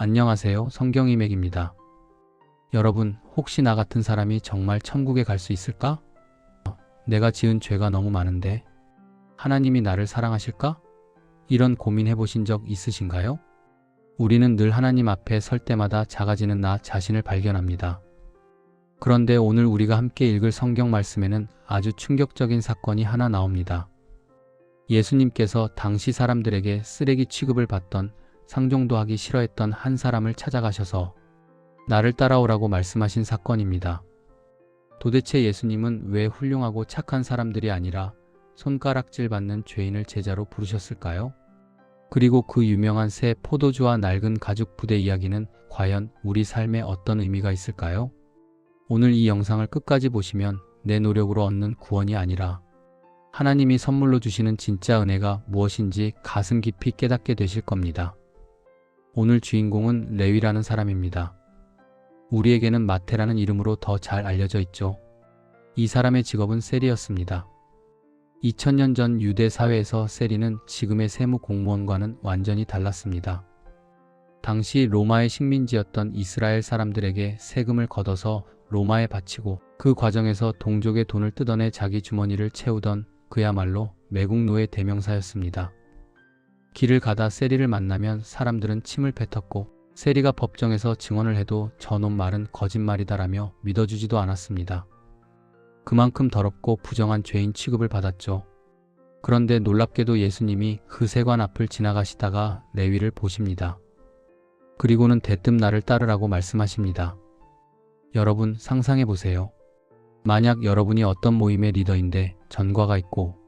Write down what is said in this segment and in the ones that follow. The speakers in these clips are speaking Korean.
안녕하세요. 성경이맥입니다. 여러분, 혹시 나 같은 사람이 정말 천국에 갈 수 있을까? 내가 지은 죄가 너무 많은데 하나님이 나를 사랑하실까? 이런 고민해 보신 적 있으신가요? 우리는 늘 하나님 앞에 설 때마다 작아지는 나 자신을 발견합니다. 그런데 오늘 우리가 함께 읽을 성경 말씀에는 아주 충격적인 사건이 하나 나옵니다. 예수님께서 당시 사람들에게 쓰레기 취급을 받던 상종도 하기 싫어했던 한 사람을 찾아가셔서 나를 따라오라고 말씀하신 사건입니다. 도대체 예수님은 왜 훌륭하고 착한 사람들이 아니라 손가락질 받는 죄인을 제자로 부르셨을까요? 그리고 그 유명한 새 포도주와 낡은 가죽 부대 이야기는 과연 우리 삶에 어떤 의미가 있을까요? 오늘 이 영상을 끝까지 보시면 내 노력으로 얻는 구원이 아니라 하나님이 선물로 주시는 진짜 은혜가 무엇인지 가슴 깊이 깨닫게 되실 겁니다. 오늘 주인공은 레위라는 사람입니다. 우리에게는 마태라는 이름으로 더 잘 알려져 있죠. 이 사람의 직업은 세리였습니다. 2000년 전 유대 사회에서 세리는 지금의 세무 공무원과는 완전히 달랐습니다. 당시 로마의 식민지였던 이스라엘 사람들에게 세금을 걷어서 로마에 바치고 그 과정에서 동족의 돈을 뜯어내 자기 주머니를 채우던 그야말로 매국노의 대명사였습니다. 길을 가다 세리를 만나면 사람들은 침을 뱉었고 세리가 법정에서 증언을 해도 저놈 말은 거짓말이다라며 믿어주지도 않았습니다. 그만큼 더럽고 부정한 죄인 취급을 받았죠. 그런데 놀랍게도 예수님이 그 세관 앞을 지나가시다가 레위를 보십니다. 그리고는 대뜸 나를 따르라고 말씀하십니다. 여러분 상상해 보세요. 만약 여러분이 어떤 모임의 리더인데 전과가 있고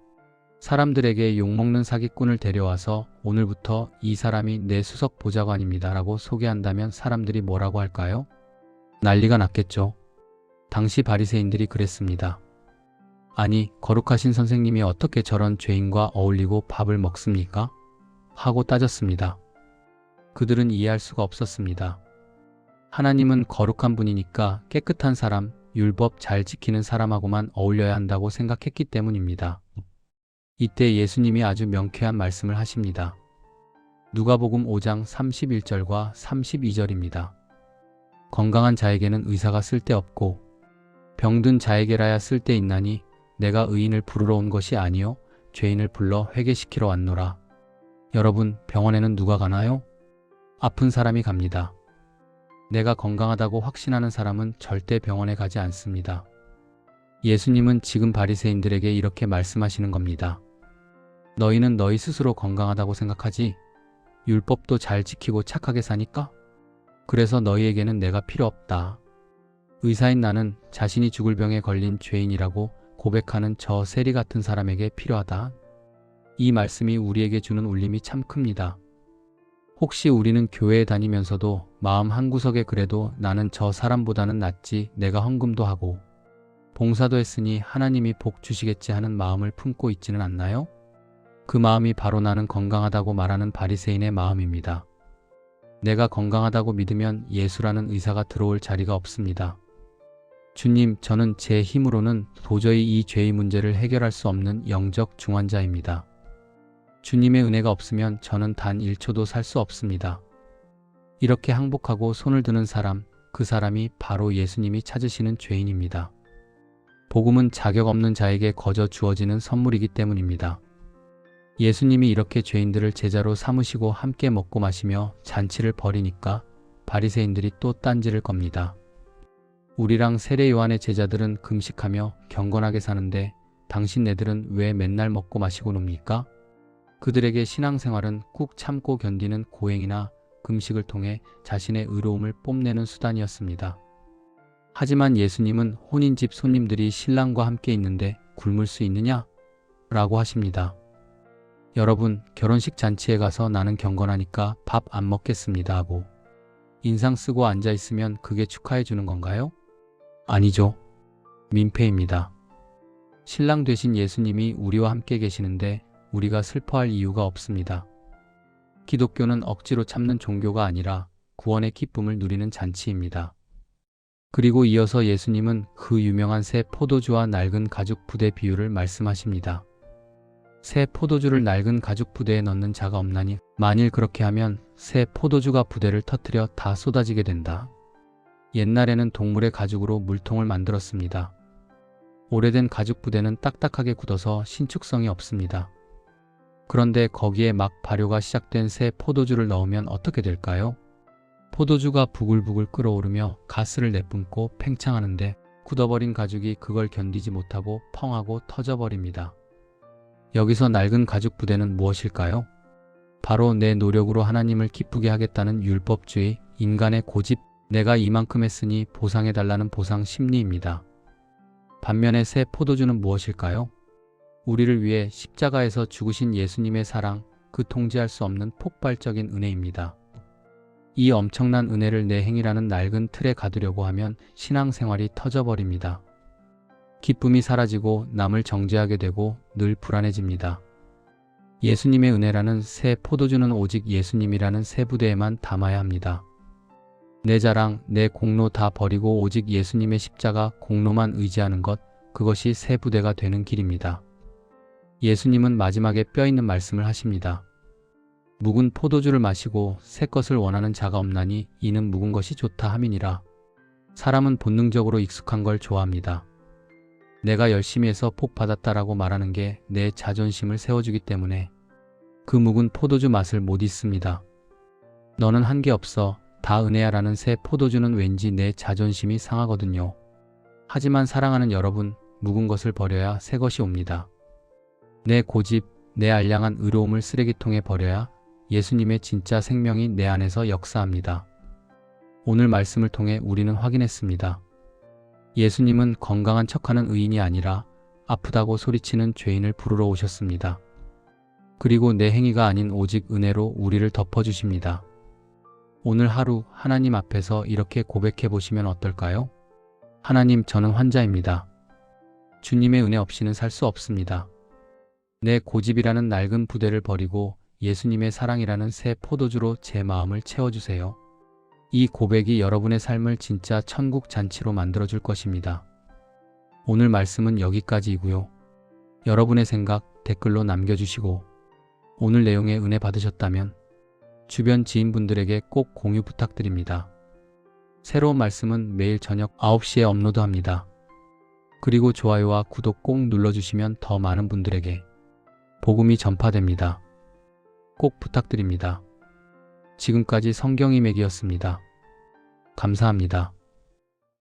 사람들에게 욕먹는 사기꾼을 데려와서 오늘부터 이 사람이 내 수석 보좌관입니다 라고 소개한다면 사람들이 뭐라고 할까요? 난리가 났겠죠. 당시 바리새인들이 그랬습니다. 아니, 거룩하신 선생님이 어떻게 저런 죄인과 어울리고 밥을 먹습니까? 하고 따졌습니다. 그들은 이해할 수가 없었습니다. 하나님은 거룩한 분이니까 깨끗한 사람, 율법 잘 지키는 사람하고만 어울려야 한다고 생각했기 때문입니다. 이때 예수님이 아주 명쾌한 말씀을 하십니다. 누가복음 5장 31절과 32절입니다. 건강한 자에게는 의사가 쓸데없고 병든 자에게라야 쓸데있나니 내가 의인을 부르러 온 것이 아니요 죄인을 불러 회개시키러 왔노라. 여러분, 병원에는 누가 가나요? 아픈 사람이 갑니다. 내가 건강하다고 확신하는 사람은 절대 병원에 가지 않습니다. 예수님은 지금 바리새인들에게 이렇게 말씀하시는 겁니다. 너희는 너희 스스로 건강하다고 생각하지? 율법도 잘 지키고 착하게 사니까? 그래서 너희에게는 내가 필요 없다. 의사인 나는 자신이 죽을 병에 걸린 죄인이라고 고백하는 저 세리 같은 사람에게 필요하다. 이 말씀이 우리에게 주는 울림이 참 큽니다. 혹시 우리는 교회에 다니면서도 마음 한구석에 그래도 나는 저 사람보다는 낫지, 내가 헌금도 하고 봉사도 했으니 하나님이 복 주시겠지 하는 마음을 품고 있지는 않나요? 그 마음이 바로 나는 건강하다고 말하는 바리새인의 마음입니다. 내가 건강하다고 믿으면 예수라는 의사가 들어올 자리가 없습니다. 주님, 저는 제 힘으로는 도저히 이 죄의 문제를 해결할 수 없는 영적 중환자입니다. 주님의 은혜가 없으면 저는 단 1초도 살 수 없습니다. 이렇게 항복하고 손을 드는 사람, 그 사람이 바로 예수님이 찾으시는 죄인입니다. 복음은 자격 없는 자에게 거저 주어지는 선물이기 때문입니다. 예수님이 이렇게 죄인들을 제자로 삼으시고 함께 먹고 마시며 잔치를 벌이니까 바리새인들이 또 딴지를 겁니다. 우리랑 세례 요한의 제자들은 금식하며 경건하게 사는데 당신네들은 왜 맨날 먹고 마시고 놉니까? 그들에게 신앙생활은 꾹 참고 견디는 고행이나 금식을 통해 자신의 의로움을 뽐내는 수단이었습니다. 하지만 예수님은 혼인집 손님들이 신랑과 함께 있는데 굶을 수 있느냐? 라고 하십니다. 여러분, 결혼식 잔치에 가서 나는 경건하니까 밥 안 먹겠습니다 하고 인상 쓰고 앉아있으면 그게 축하해 주는 건가요? 아니죠. 민폐입니다. 신랑 되신 예수님이 우리와 함께 계시는데 우리가 슬퍼할 이유가 없습니다. 기독교는 억지로 참는 종교가 아니라 구원의 기쁨을 누리는 잔치입니다. 그리고 이어서 예수님은 그 유명한 새 포도주와 낡은 가죽 부대 비유를 말씀하십니다. 새 포도주를 낡은 가죽 부대에 넣는 자가 없나니 만일 그렇게 하면 새 포도주가 부대를 터뜨려 다 쏟아지게 된다. 옛날에는 동물의 가죽으로 물통을 만들었습니다. 오래된 가죽 부대는 딱딱하게 굳어서 신축성이 없습니다. 그런데 거기에 막 발효가 시작된 새 포도주를 넣으면 어떻게 될까요? 포도주가 부글부글 끓어오르며 가스를 내뿜고 팽창하는데 굳어버린 가죽이 그걸 견디지 못하고 펑하고 터져버립니다. 여기서 낡은 가죽 부대는 무엇일까요? 바로 내 노력으로 하나님을 기쁘게 하겠다는 율법주의, 인간의 고집, 내가 이만큼 했으니 보상해달라는 보상 심리입니다. 반면에 새 포도주는 무엇일까요? 우리를 위해 십자가에서 죽으신 예수님의 사랑, 그 통제할 수 없는 폭발적인 은혜입니다. 이 엄청난 은혜를 내 행위라는 낡은 틀에 가두려고 하면 신앙생활이 터져버립니다. 기쁨이 사라지고 남을 정죄하게 되고 늘 불안해집니다. 예수님의 은혜라는 새 포도주는 오직 예수님이라는 새 부대에만 담아야 합니다. 내 자랑, 내 공로 다 버리고 오직 예수님의 십자가 공로만 의지하는 것, 그것이 새 부대가 되는 길입니다. 예수님은 마지막에 뼈있는 말씀을 하십니다. 묵은 포도주를 마시고 새 것을 원하는 자가 없나니 이는 묵은 것이 좋다 함이니라. 사람은 본능적으로 익숙한 걸 좋아합니다. 내가 열심히 해서 복 받았다라고 말하는 게 내 자존심을 세워주기 때문에 그 묵은 포도주 맛을 못 잊습니다. 너는 한 게 없어, 다 은혜야라는 새 포도주는 왠지 내 자존심이 상하거든요. 하지만 사랑하는 여러분, 묵은 것을 버려야 새 것이 옵니다. 내 고집, 내 알량한 의로움을 쓰레기통에 버려야 예수님의 진짜 생명이 내 안에서 역사합니다. 오늘 말씀을 통해 우리는 확인했습니다. 예수님은 건강한 척하는 의인이 아니라 아프다고 소리치는 죄인을 부르러 오셨습니다. 그리고 내 행위가 아닌 오직 은혜로 우리를 덮어주십니다. 오늘 하루 하나님 앞에서 이렇게 고백해 보시면 어떨까요? 하나님, 저는 환자입니다. 주님의 은혜 없이는 살 수 없습니다. 내 고집이라는 낡은 부대를 버리고 예수님의 사랑이라는 새 포도주로 제 마음을 채워주세요. 이 고백이 여러분의 삶을 진짜 천국 잔치로 만들어줄 것입니다. 오늘 말씀은 여기까지이고요. 여러분의 생각 댓글로 남겨주시고 오늘 내용에 은혜 받으셨다면 주변 지인분들에게 꼭 공유 부탁드립니다. 새로운 말씀은 매일 저녁 9시에 업로드합니다. 그리고 좋아요와 구독 꼭 눌러주시면 더 많은 분들에게 복음이 전파됩니다. 꼭 부탁드립니다. 지금까지 성경이맥이었습니다. 감사합니다.